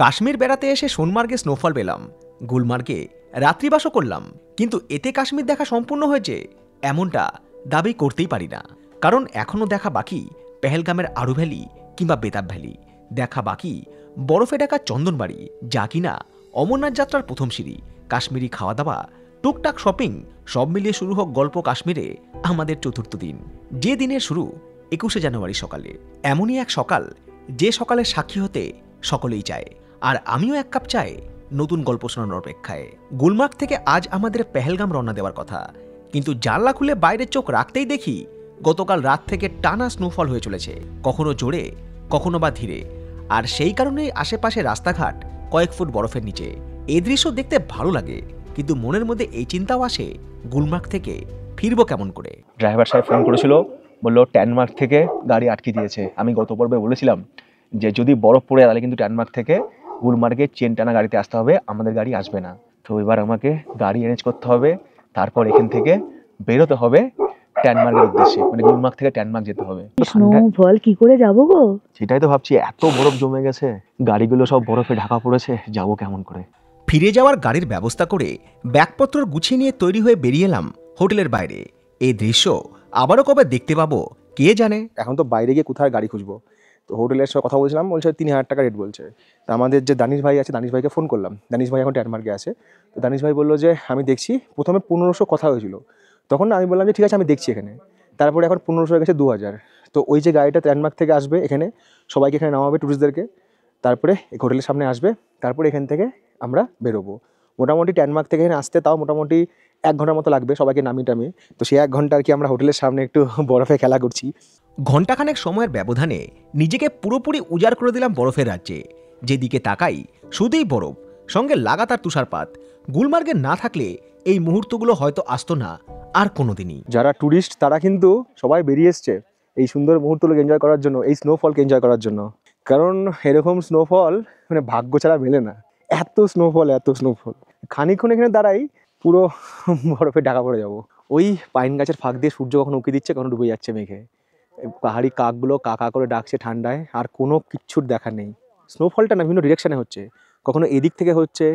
কাশ্মীর বেড়াতে এসে সোনমার্গে স্নোফল পেলাম, গুলমার্গে রাত্রিবাসও করলাম, কিন্তু এতে কাশ্মীর দেখা সম্পূর্ণ হয়েছে এমনটা দাবি করতেই পারি না। কারণ এখনও দেখা বাকি পেহেলগামের আরু ভ্যালি কিংবা বেতাব ভ্যালি, দেখা বাকি বরফে ঢাকা চন্দনবাড়ি, যা কিনা অমরনাথ যাত্রার প্রথম সিঁড়ি, কাশ্মীরি খাওয়া দাওয়া, টুকটাক শপিং, সব মিলিয়ে শুরু হোক গল্প কাশ্মীরে আমাদের চতুর্থ দিন। যে দিনের শুরু 21শে জানুয়ারি সকালে, এমনই এক সকাল যে সকালে সাক্ষী হতে সকলেই চায়, আর আমিও এক কাপ চাই নতুন গল্প শোনানোর অপেক্ষায়। গুলমার্গ থেকে আজ আমাদের পেহেলগাম রওনা দেওয়ার কথা, কিন্তু জানলা খুলে বাইরে চোখ রাখতেই দেখি গতকাল রাত থেকে টানা স্নোফল হয়ে চলেছে, কখনো জোরে কখনো বা ধীরে। আর সেই কারণেই আশেপাশে রাস্তাঘাট কয়েক ফুট বরফের নিচে। এই দৃশ্য দেখতে ভালো লাগে, কিন্তু মনের মধ্যে এই চিন্তাও আসে গুলমার্গ থেকে ফিরবো কেমন করে। ড্রাইভার সাহেব ফোন করেছিল, বললো ট্যানমার্গ থেকে গাড়ি আটকে দিয়েছে। আমি গত পর্বে বলেছিলাম যে যদি বরফ পড়ে তাহলে কিন্তু ট্যানমার্গ থেকে গুলমার্গে চেন টানা গাড়িতে আসতে হবে, আমাদের গাড়ি আসবে না। তো এবার আমাকে গাড়ি অ্যারেঞ্জ করতে হবে, তারপর এখান থেকে বেরোতে হবে ট্যানমার্গের উদ্দেশ্যে, মানে গুলমার্গ থেকে ট্যানমার্গ যেতে হবে। স্নোফল কি করে যাবো গো? সেটাই তো ভাবছি, এত বরফ জমে গেছে, গাড়িগুলো সব বরফে ঢাকা পড়েছে, যাবো কেমন করে। ফিরে যাওয়ার গাড়ির ব্যবস্থা করে ব্যাগপত্র গুছিয়ে নিয়ে তৈরি হয়ে বেরিয়ে এলাম হোটেলের বাইরে। এই দৃশ্য আবারও কবে দেখতে পাবো কে জানে। এখন তো বাইরে গিয়ে কোথায় গাড়ি খুঁজবো, তো হোটেলের সাথে কথা বলছিলাম, বলছে 3000 টাকা রেট বলছে। তো আমাদের যে দানিশ ভাই আছে, দানিশ ভাইকে ফোন করলাম, দানিশ ভাই এখন ট্যানমার্গে আছে। তো দানিশ ভাই বললো যে আমি দেখছি, প্রথমে 1500 কথা হয়েছিল, তখন আমি বললাম যে ঠিক আছে আমি দেখছি এখানে, তারপরে এখন 1500 হয়ে গেছে 2000। তো ওই যে গাড়িটা ট্যানমার্গ থেকে আসবে এখানে, সবাইকে এখানে নামাবে টুরিস্টদেরকে, তারপরে হোটেলের সামনে আসবে, তারপরে এখান থেকে আমরা বেরোবো। মোটামুটি ট্যানমার্গ থেকে এখানে আসতে তাও মোটামুটি 1 ঘন্টার মতো লাগবে সবাইকে নামিয়ে টামিয়ে। তো সেই 1 ঘন্টা আর কি আমরা হোটেলের সামনে একটু বরফে খেলা করছি। ঘণ্টাখানেক সময়ের ব্যবধানে নিজেকে পুরোপুরি উজাড় করে দিলাম বরফের রাজ্যে। যেদিকে তাকাই শুধুই বরফ, সঙ্গে লাগাতার তুষারপাত। গুলমার্গে না থাকলে এই মুহূর্তগুলো হয়তো আসতো না আর কোনোদিনই। যারা ট্যুরিস্ট তারা কিন্তু সবাই বেরিয়ে এসছে এই সুন্দর মুহূর্তগুলোকে এনজয় করার জন্য, এই স্নোফলকে এনজয় করার জন্য। কারণ এরকম স্নোফল মানে ভাগ্য ছাড়া মেলে না। এত স্নোফল, এত স্নোফল, খানিকক্ষণ এখানে দাঁড়াই পুরো বরফে ঢাকা পড়ে যাব। ওই পাইন গাছের ফাঁক দিয়ে সূর্য কখনো উঁকি দিচ্ছে, কখনো ডুবে যাচ্ছে মেঘে। পাহাড়ি কাকগুলো কাকা করে ডাকছে ঠান্ডায়, আর কোনো কিচ্ছুর দেখা নেই। স্নোফলটা না বিভিন্ন ডিরেকশানে হচ্ছে, কখনো এদিক থেকে হচ্ছে,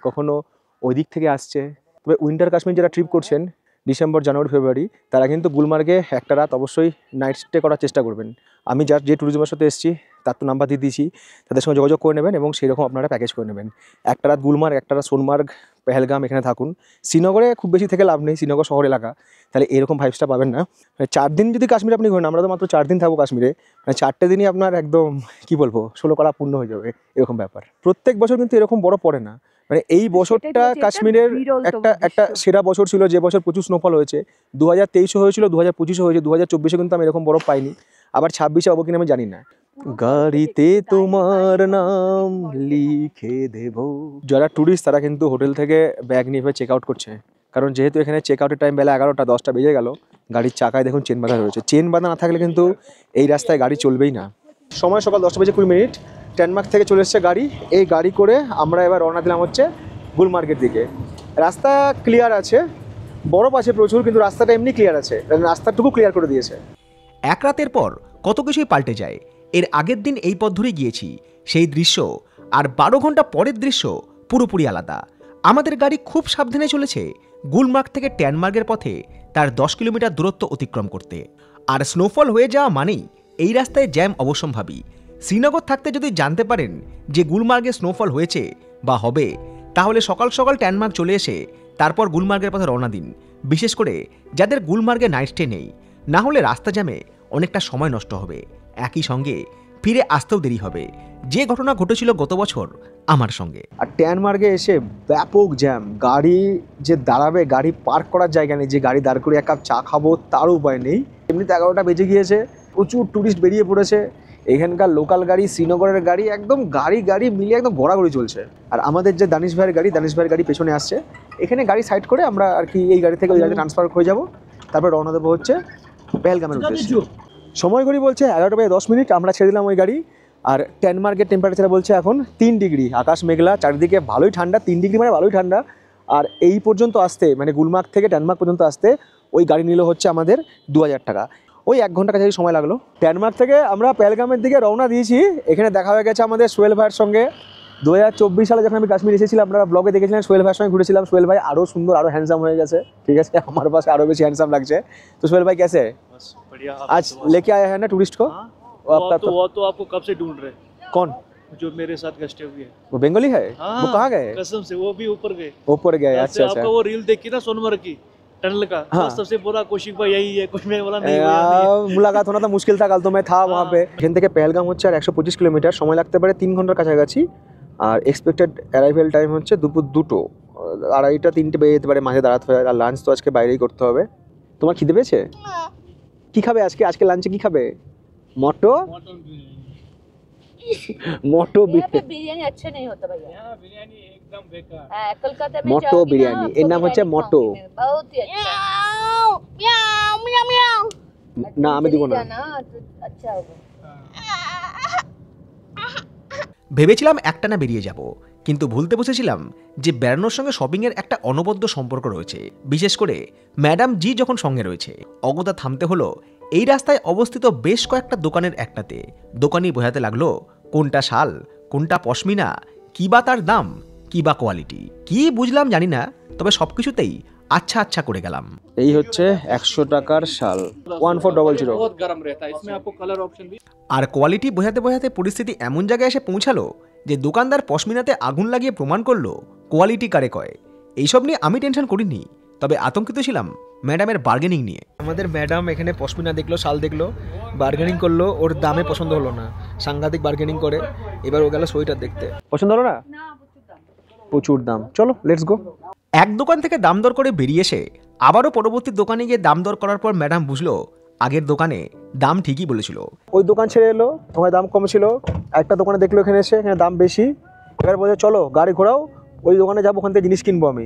কখনো ওই দিক থেকে আসছে। তবে উইন্টার কাশ্মীর যারা ট্রিপ করছেন ডিসেম্বর, জানুয়ারি, ফেব্রুয়ারি, তারা কিন্তু গুলমার্গে একটা রাত অবশ্যই নাইট স্টে করার চেষ্টা করবেন। আমি যে ট্যুরিজমের সাথে এসেছি তার তো নাম্বার দিয়ে দিয়েছি, তাদের সঙ্গে যোগাযোগ করে নেবেন এবং সেই রকম আপনারা প্যাকেজ করে নেবেন। একটা রাত গুলমার্গ, একটা রাত সোনমার্গ, পেহেলগাম এখানে থাকুন। শ্রীনগরে খুব বেশি থেকে লাভ নেই, শ্রীনগর শহর এলাকা, তাহলে এরকম ভাইবসটা পাবেন না। 4 দিন যদি কাশ্মীরে আপনি ঘোরেন, আমরা তো মাত্র 4 দিন থাকবো কাশ্মীরে, 4টে দিনই আপনার একদম কি বলবো 16 কলা পূর্ণ হয়ে যাবে, এরকম ব্যাপার। প্রত্যেক বছর কিন্তু এরকম বড় পড়ে না, মানে এই বছরটা কাশ্মীরের একটা সেরা বছর ছিল, যে বছর প্রচুর স্নোফল হয়েছে। 2023 হয়েছিল, 2025 হয়েছে, 2024 কিন্তু আমি এরকম বরফ পাইনি। আবার 26 হবো কিনা আমি জানি না। গাড়িতে তোমার নাম লিখে দেব। যারা ট্যুরিস্ট তারা কিন্তু হোটেল থেকে ব্যাগ নিয়ে চেক আউট করছে, কারণ যেহেতু এখানে চেক আউটের টাইম বেলা 11টা, 10টা বেজে গেল। গাড়ির চাকায় দেখুন চেন বাঁধা রয়েছে, চেন বাঁধা না থাকলে কিন্তু এই রাস্তায় গাড়ি চলবেই না। সময় সকাল 10:20 ট্যানমার্গ থেকে চলে এসছে গাড়ি। এই গাড়ি করে আমরা এবার রওনা দিলাম হচ্ছে গুলমার্গের দিকে। রাস্তা ক্লিয়ার আছে, বরফ আছে প্রচুর, কিন্তু রাস্তাটা এমনি ক্লিয়ার আছে, রাস্তাটুকু ক্লিয়ার করে দিয়েছে। এক রাতের পর কত কিছুই পাল্টে যায়। এর আগের দিন এই পথ ধরেই গিয়েছি, সেই দৃশ্য আর 12 ঘন্টা পরের দৃশ্য পুরোপুরি আলাদা। আমাদের গাড়ি খুব সাবধানে চলেছে গুলমার্গ থেকে ট্যানমার্গের পথে তার 10 কিলোমিটার দূরত্ব অতিক্রম করতে। আর স্নোফল হয়ে যাওয়া মানেই এই রাস্তায় জ্যাম অবশ্যম্ভাবী। শ্রীনগর থাকতে যদি জানতে পারেন যে গুলমার্গে স্নোফল হয়েছে বা হবে, তাহলে সকাল সকাল ট্যানমার্গ চলে এসে তারপর গুলমার্গের পথে রওনা দিন, বিশেষ করে যাদের গুলমার্গে নাইট স্টে নেই। না হলে রাস্তা জ্যামে অনেকটা সময় নষ্ট হবে, একই সঙ্গে ফিরে আসতেও দেরি হবে, যে ঘটনা ঘটেছিল গত বছর আমার সঙ্গে। আর ট্যানমার্গে এসে ব্যাপক জ্যাম, গাড়ি যে দাঁড়াবে, গাড়ি পার্ক করার জায়গা নেই, যে গাড়ি দাঁড় করে 1 কাপ চা খাবো তারও উপায় নেই। এমনিতে 11টা বেজে গিয়েছে, প্রচুর ট্যুরিস্ট বেরিয়ে পড়েছে। এখানকার লোকাল গাড়ি, শ্রীনগরের গাড়ি, একদম গাড়ি মিলিয়ে একদম ঘোরাঘুরি চলছে। আর আমাদের যে দানিশ ভাইয়ের গাড়ি পেছনে আসছে। এখানে গাড়ি সাইড করে আমরা আর কি এই গাড়ি থেকে ওই গাড়িতে ট্রান্সফার হয়ে যাবো, তারপর রওনা দেবো হচ্ছে পেহেলগামের উদ্দেশ্যে। সময় ঘড়ি বলছে 11:10, আমরা ছেড়ে দিলাম ওই গাড়ি। আর ট্যানমার্গের টেম্পারেচার বলছে এখন 3 ডিগ্রি, আকাশ মেঘলা, চারিদিকে ভালোই ঠান্ডা। 3 ডিগ্রি মানে ভালোই ঠান্ডা। আর এই পর্যন্ত আসতে, মানে গুলমার্গ থেকে ট্যানমার্গ পর্যন্ত আসতে ওই গাড়ি নিল হচ্ছে আমাদের 2000 টাকা। ওই 1 ঘন্টা কাছাকাছি সময় লাগলো। ট্যানমার্গ থেকে আমরা পেহেলগামের দিকে রওনা দিয়েছি। এখানে দেখা হয়ে গেছে আমাদের সোহেল ভাইয়ের সঙ্গে। 2024 সালে যখন আমি কাশ্মীর এসেছিলাম, আপনারা ব্লগে দেখেছিলেন সোহেল ভাইয়ের সঙ্গে ঘুরেছিলাম। সোহেল ভাই আরো সুন্দর, আরো হ্যান্ডসাম হয়ে গেছে, ঠিক আছে, আমার পাশে আরো বেশি হ্যান্ডসাম লাগছে। তো সোহেল ভাই कैसे बस बढ़िया। आज लेके आया है ना टूरिस्ट को? हाँ? वो आपका वो तो आपको कब से ढूंढ रहे, कौन? जो मेरे साथ गस्टे हुए हैं। वो बंगाली है? हाँ, वो कहाँ गए? कसम से वो भी ऊपर गए। ऊपर गए, ऐसे अच्छा अच्छा। आपका वो रील देखी ना सोनमर्ग की टनल का, हाँ। बस सबसे बोला कौशिक भाई यही है, कुछ मैं बोला नहीं, वो यहाँ नहीं है। मुलाकात होना तो मुश्किल था, कल तो मैं था वहाँ पे। এখান থেকে পেহেলগাম হচ্ছে আর 125 কিলোমিটার, সময় লাগতে পারে 3 ঘন্টার কাছাকাছি। আর এক্সপেক্টেড অ্যারাইভেল টাইম হচ্ছে দুপুর 2টো, 2:30 3টে বেজে যেতে পারে, মাঝে দাঁড়াতে হয়। আর লাঞ্চ তো আজকে বাইরেই করতে হবে। তোমার খিদে পেয়েছে? কি খাবে আজকে? আজকে লাঞ্চে কি খাবে? মটো মটো यहाँ पे बिरयानी अच्छा नहीं होता भैया। यहाँ बिरयानी एकदम बेकार। कोलकाता में मोटो जाओगी बिरयानी, ना, ये आपको नाम হচ্ছে बिरयानी मोटो। खाऊंगी मैं, बहुत ही अच्छा। না আমি দিব না। जाना तो अच्छा होगा। ভেবেছিলাম একটানা বেরিয়ে যাব, কিন্তু ভুলতে বসেছিলাম যে বেড়ানোর সঙ্গে শপিংয়ের একটা অনবদ্য সম্পর্ক রয়েছে। বিশেষ করে ম্যাডাম জি যখন সঙ্গে রয়েছে, অগত্যা থামতে হলো এই রাস্তায় অবস্থিত বেশ কয়েকটা দোকানের একটাতে। দোকানি বোঝাতে লাগলো কোনটা শাল, কোনটা পশমিনা, কী বা তার দাম, কী বা কোয়ালিটি। কি বুঝলাম জানি না, তবে সব কিছুতেই আচ্ছা আচ্ছা করে গেলাম। এই হচ্ছে 100 টাকার শাল, 1400। बहुत गर्म रहता है, इसमें आपको कलर ऑप्शन भी। আর কোয়ালিটি বোঝাতে বোঝাতে পরিস্থিতি এমন জায়গায় এসে পৌঁছালো যে দোকানদার পশমিনাতে আগুন লাগিয়ে প্রমাণ করলো কোয়ালিটি কারে কয়। এইসব নিয়ে আমি টেনশন করিনি, তবে আতঙ্কিত ছিলাম ম্যাডামের বার্গেনিং নিয়ে। আমাদের ম্যাডাম এখানে পশমিনা দেখলো, শাল দেখলো, বার্গেনিং করলো, ওর দামে পছন্দ হলো না, সাংঘাতিক বার্গেনিং করে। এবার ও গেল সোয়েটার দেখতে, পছন্দ হলো না, প্রচুর দাম। চলো লেটস গো। এক দোকান থেকে দাম দর করে বেরিয়ে এসে আবারও পরবর্তী দোকানে গিয়ে দাম দর করার পর ম্যাডাম বুঝলো আগের দোকানে দাম ঠিকই বলেছিল। ওই দোকান ছেড়ে এলো, ওখানে দাম কম ছিল। একটা দোকানে দেখলো এখানে এসে এখানে দাম বেশি। এবার বলছে চলো গাড়ি ঘোরাও, ওই দোকানে যাবো, ওখান থেকে জিনিস কিনবো আমি।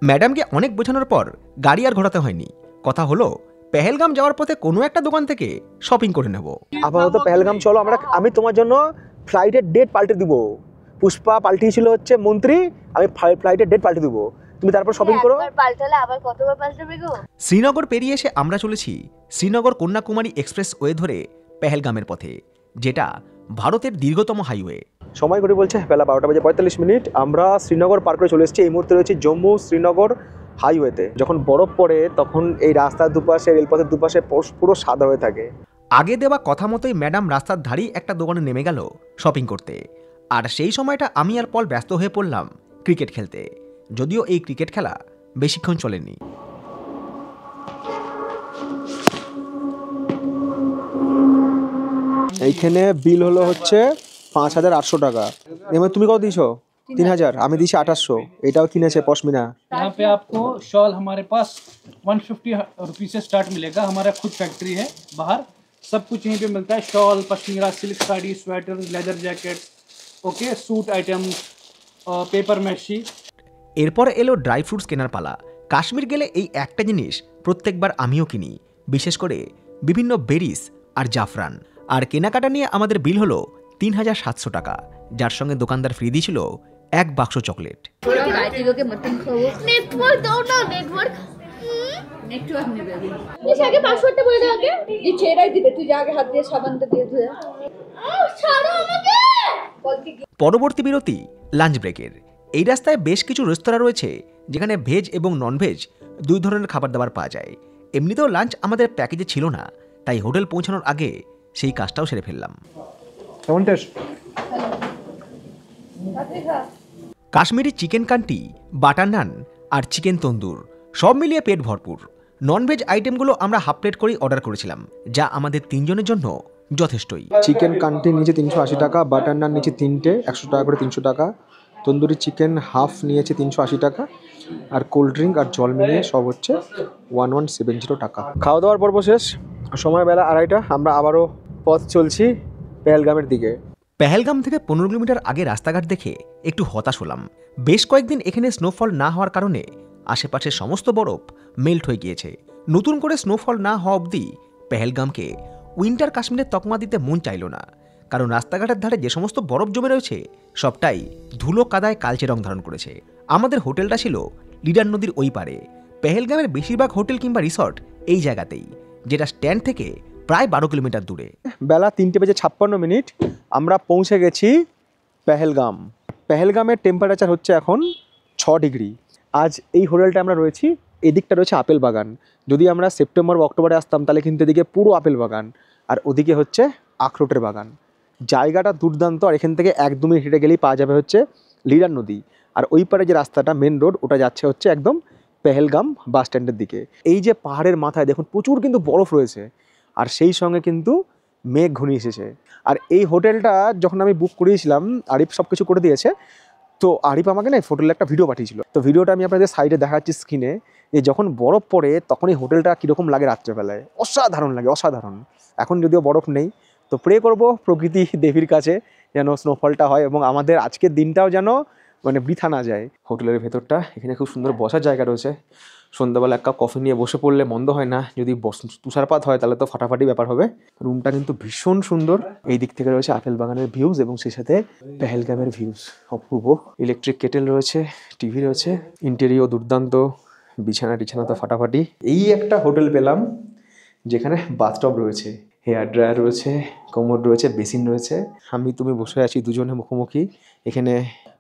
ম্যাডামকে অনেক বোঝানোর পর গাড়ি আর ঘোরাতে হয়নি। কথা হলো পেহেলগাম যাওয়ার পথে কোনো একটা দোকান থেকে শপিং করে নেব। আপাতত পেহেলগাম চলো, আমি তোমার জন্য ফ্লাইটের ডেট পাল্টে দিব। পুষ্পা পাল্টিয়েছিল হচ্ছে মন্ত্রী, আমি ফ্লাইটের ডেট পাল্টে দিব, তুমি তারপর শপিং করো। একবার পাল্টালে আবার কতবার পাল্টাবে গো? শ্রীনগর পেরিয়ে এসে আমরা চলেছি শ্রীনগর কন্যাকুমারী এক্সপ্রেস ওয়ে ধরে পেহেলগামের পথে, যেটা ভারতের দীর্ঘতম হাইওয়ে। সময় ঘড়ি বলছে বেলা 12:45। আমরা শ্রীনগর পার করে চলে এসেছি। এই মুহূর্তে রয়েছে জম্মু শ্রীনগর হাইওয়েতে। যখন বরফ পড়ে তখন এই রাস্তার দুপাশে, রেলপথের দুপাশে পুরো সাদা হয়ে থাকে। আগে দেওয়া কথা মতোই ম্যাডাম রাস্তার ধারেই একটা দোকানে নেমে গেল শপিং করতে। আর সেই সময়টা আমি আর পল ব্যস্ত হয়ে পড়লাম ক্রিকেট খেলতে। যদিও এই ক্রিকেট খেলা বেশিক্ষণ চলেনি। এইখানে বিল হলো হচ্ছে 5800 টাকা। এবার তুমি কত দিয়েছো? 3000। আমি দিয়েছি 2800। এটাও কিনেছে পশমিনা। यहाँ पे आपको शॉल हमारे पास 150 रुपये से स्टार्ट मिलेगा। हमारा खुद फैक्ट्री है बाहर, सब कुछ यहीं पे मिलता है। Shawl, pashmina, silk sari, sweater, leather jacket, okay, suit items, paper meshy. এরপর এলো ড্রাই ফ্রুটস কেনার পালা। কাশ্মীর গেলে এই একটা জিনিস প্রত্যেকবার আমিও কিনি, বিশেষ করে বিভিন্ন বেরিস আর জাফরান। আর কেনাকাটা নিয়ে আমাদের বিল হলো 3700 টাকা, যার সঙ্গে দোকানদার ফ্রি দিয়েছিল এক বাক্স চকলেট। গাইতিকে মটন খাবো। নেটওয়ার্ক দাও না, নেটওয়ার্ক নেবে। নিচে আগে পাসওয়ার্ডটা বলে দাও আগে। যে ছেড়াই দিবে, তুই যা আগে হাত দিয়ে সাবানটা দিয়ে ধুয়ে। ছাড়ো আমাকে। পরবর্তী বিরতি লাঞ্চ ব্রেকের। এই রাস্তায় বেশ কিছু রেস্তোরাঁ রয়েছে যেখানে ভেজ এবং ননভেজ দুই ধরনের খাবার দাবার পাওয়া যায়। এমনিতেও লাঞ্চ আমাদের প্যাকেজে ছিল না, তাই হোটেল পৌঁছানোর আগে সেই কাজটাও সেরে ফেললাম। কেমন taste? Kashmiri chicken kanti, butter naan আর চিকেন তন্দুর সব মিলিয়ে পেট ভরপুর। ননভেজ আইটেমগুলো আমরা হাফ প্লেট করেই অর্ডার করেছিলাম, যা আমাদের তিনজনের জন্য যথেষ্টই। চিকেন কান্টি নিচে 380 টাকা, বাটার নান নিচে 3টে 100 টাকা করে 300 টাকা, তন্দুরি চিকেন হাফ নিয়েছে 380 টাকা, আর কোল্ড ড্রিঙ্ক আর জল মিলিয়ে সব হচ্ছে 1170 টাকা। খাওয়া দাওয়ার পর্ব শেষ, সময় বেলা 2:30। আমরা আবারও পথ চলছি পেহেলগামের দিকে। পেহেলগাম থেকে 15 কিলোমিটার আগে রাস্তাঘাট দেখে একটু হতাশ হলাম। বেশ কয়েকদিন এখানে স্নোফল না হওয়ার কারণে আশেপাশের সমস্ত বরফ মেল্ট হয়ে গিয়েছে। নতুন করে স্নোফল না হওয়া অবধি পেহেলগামকে উইন্টার কাশ্মীরের তকমা দিতে মন চাইল না, কারণ রাস্তাঘাটের ধারে যে সমস্ত বরফ জমে রয়েছে সবটাই ধুলো কাদায় কালচে রং ধারণ করেছে। আমাদের হোটেলটা ছিল লিডার নদীর ওই পারে। পেহেলগামের বেশিরভাগ হোটেল কিংবা রিসর্ট এই জায়গাতেই, যেটা স্ট্যান্ড থেকে প্রায় 12 কিলোমিটার দূরে। বেলা 3:56। আমরা পৌঁছে গেছি পেহেলগামের টেম্পারেচার হচ্ছে এখন 6 ডিগ্রি। আজ এই হোটেলটা আমরা রয়েছি, এদিকটা রয়েছে আপেল বাগান। যদি আমরা সেপ্টেম্বর বা অক্টোবরে আসতাম তাহলে কিন্তু এদিকে পুরো আপেল বাগান, আর ওদিকে হচ্ছে আখরোটের বাগান। জায়গাটা দুর্দান্ত, আর এখান থেকে 1-2 মিনিট হেঁটে গেলেই পাওয়া যাবে হচ্ছে লিডার নদী। আর ওই পারে যে রাস্তাটা মেন রোড, ওটা যাচ্ছে হচ্ছে একদম পেহেলগাম বাস স্ট্যান্ডের দিকে। এই যে পাহাড়ের মাথায় দেখুন প্রচুর কিন্তু বরফ রয়েছে, আর সেই সঙ্গে কিন্তু মেঘ ঘনিয়ে এসেছে। আর এই হোটেলটা যখন আমি বুক করিয়েছিলাম, আরিফ সব কিছু করে দিয়েছে, তো আরিফ আমাকে না হোটেলের একটা ভিডিও পাঠিয়েছিল। তো ভিডিওটা আমি আপনাদের সাইডে দেখাচ্ছি স্ক্রিনে, যে যখন বরফ পড়ে তখন এই হোটেলটা কীরকম লাগে রাত্রেবেলায়। অসাধারণ লাগে, অসাধারণ। এখন যদিও বরফ নেই, তো প্রে করব প্রকৃতি দেবীর কাছে যেন স্নোফলটা হয় এবং আমাদের আজকের দিনটাও যেন মানে বৃথা না যায়। হোটেলের ভেতরটা, এখানে খুব সুন্দর বসার জায়গা রয়েছে। সন্ধ্যাবেলা এক কাপ কফি নিয়ে বসে পড়লে মন্দ হয় না। যদি তুষারপাত হয় তাহলে তো ফাটাফাটি ব্যাপার হবে। রুমটা কিন্তু ভীষণ সুন্দর। এই দিক থেকে রয়েছে আপেল বাগানের ভিউজ এবং সেই সাথে পেহেলগামের ভিউজ, অপূর্ব। ইলেকট্রিক কেটেল রয়েছে, টিভি রয়েছে, ইন্টেরিয়র দুর্দান্ত, বিছানা টিছানা তো ফাটাফাটি। এই একটা হোটেল পেলাম যেখানে বাথটব রয়েছে, হেয়ার ড্রায়ার রয়েছে, কোমোড রয়েছে, বেসিন রয়েছে। আমি তুমি বসে আছি দুজনে মুখোমুখি, এখানে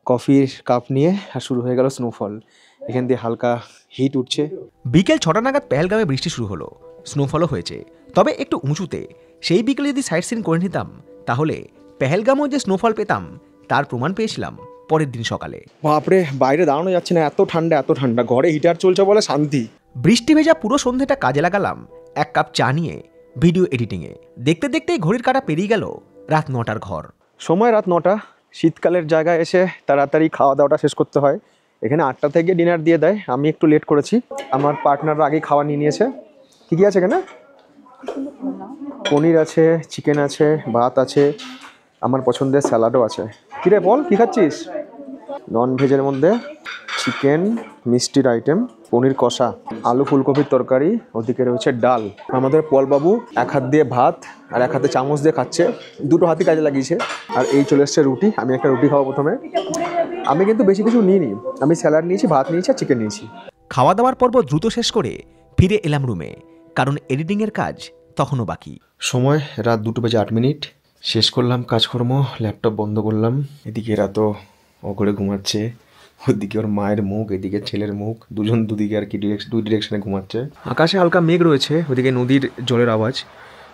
কফির কাপ নিয়ে, আর শুরু হয়ে গেল স্নোফল। এখান দিয়ে হালকা হিট উঠছে। বিকেল 6টা নাগাদ পেহেলগামে বৃষ্টি শুরু হলো, স্নোফলও হয়েছে, তবে একটু উঁচুতে। সেই বিকেলে যদি সাইট সিন করে নিতাম তাহলে পেহেলগামেও যে স্নোফল পেতাম তার প্রমাণ পেয়েছিলাম পরের দিন সকালে। বাপরে, বাইরে দাঁড়ানো যাচ্ছে না, এত ঠান্ডা এত ঠান্ডা। ঘরে হিটার চলছে বলে শান্তি। বৃষ্টি ভেজা পুরো সন্ধ্যেটা কাজে লাগালাম এক কাপ চা নিয়ে ভিডিও এডিটিংয়ে। দেখতে দেখতেই ঘড়ির কাঁটা পেরিয়ে গেল রাত 9টার ঘর। সময় রাত 9টা। শীতকালের জায়গায় এসে তাড়াতাড়ি খাওয়া দাওয়াটা শেষ করতে হয়। এখানে 8টা থেকে ডিনার দিয়ে দেয়, আমি একটু লেট করেছি। আমার পার্টনাররা আগেই খাওয়া নিয়ে নিয়েছে। কী কী আছে এখানে? পনির আছে, চিকেন আছে, ভাত আছে, আমার পছন্দের স্যালাডও আছে। কিরে বল, কী খাচ্ছিস? নন ভেজের মধ্যে চিকেন, মিষ্টির আইটেম, পনির কষা, আলু ফুলকপির তরকারি, ওদিকে রয়েছে ডাল। আমাদের পলবাবু এক হাত দিয়ে ভাত আর এক হাতে চামচ দিয়ে খাচ্ছে, দুটো হাতই কাজে লাগিয়েছে। আর এই চলে এসছে রুটি, আমি একটা রুটি খাবো প্রথমে। আমি কিন্তু বেশি কিছু নিইনি, আমি স্যালাড নিয়েছি, ভাত নিয়েছি আর চিকেন নিয়েছি। খাওয়া দাওয়ার পর্ব দ্রুত শেষ করে ফিরে এলাম রুমে, কারণ এডিটিংয়ের কাজ তখনও বাকি। সময় রাত 2:08। শেষ করলাম কাজকর্ম, ল্যাপটপ বন্ধ করলাম। এদিকে এরা তো অগরে ঘুমাচ্ছে, ওদিকে ওর মায়ের মুখ, এদিকে ছেলের মুখ, দুজন দুদিকে আর কি দুই ডিরেকশনে ঘুমাচ্ছে। আকাশে হালকা মেঘ রয়েছে, ওদিকে নদীর জলের আওয়াজ,